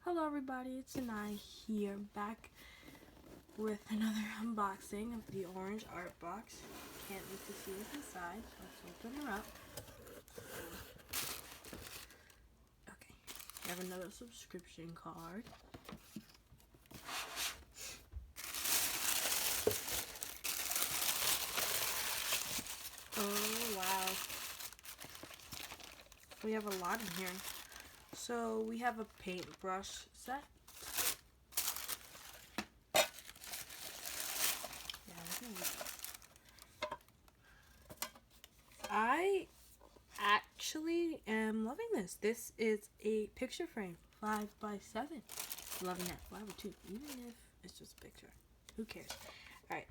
Hello everybody, it's Anai here, back with another unboxing of the orange art box. Can't wait to see what's inside. Let's open her up. Okay, we have another subscription card. Oh wow. We have a lot in here. So we have a paintbrush set. I actually am loving this. This is a picture frame, 5x7. Loving that. 5 or 2, even if it's just a picture. Who cares? Alright.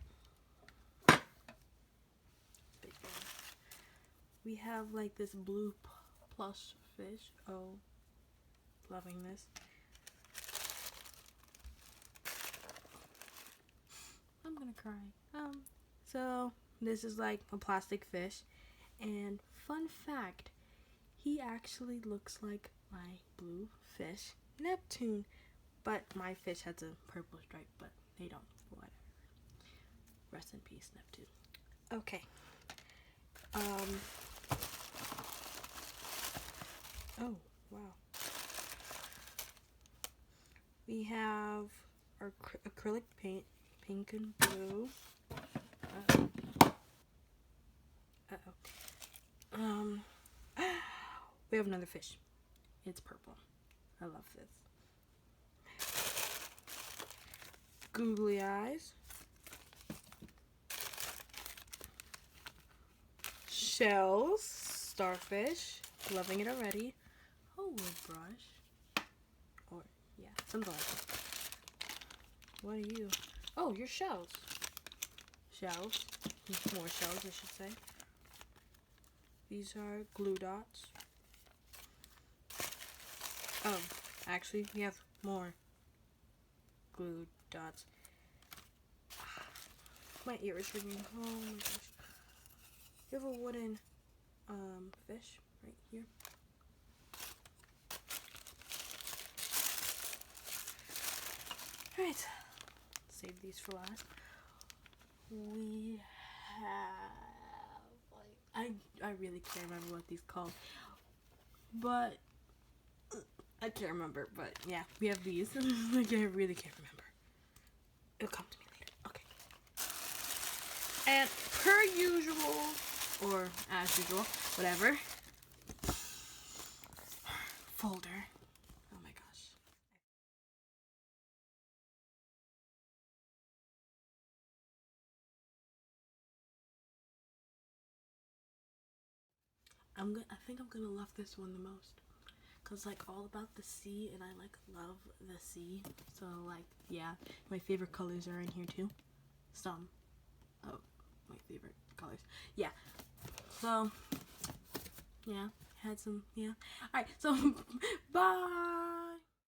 Big one. We have like this blue plush fish. Oh, loving this. I'm gonna cry. So this is like a plastic fish, and fun fact, he actually looks like my blue fish, Neptune, but my fish has a purple stripe, but they don't. Whatever. Rest in peace, Neptune. Okay. Oh wow. We have our acrylic paint, pink and blue. We have another fish. It's purple. I love this. Googly eyes. Shells. Starfish. Loving it already. Oh, wood brush. Or, yeah, something like that. What are you? Oh, your shells. Shells. More shells, I should say. These are glue dots. Oh, actually, we have more glue dots. My ear is ringing. Oh my gosh. You have a wooden fish right here. Alright, save these for last. We have, I really can't remember what these called, but I can't remember, but yeah, we have these. Like, I really can't remember. It'll come to me later. Okay. And per usual, or as usual, whatever, folder. Oh my gosh. I think I'm gonna love this one the most, cause like all about the sea, and I like love the sea. So like, yeah, my favorite colors are in here too. Some of my favorite colors. Yeah. So yeah, had some. Yeah. All right. So bye.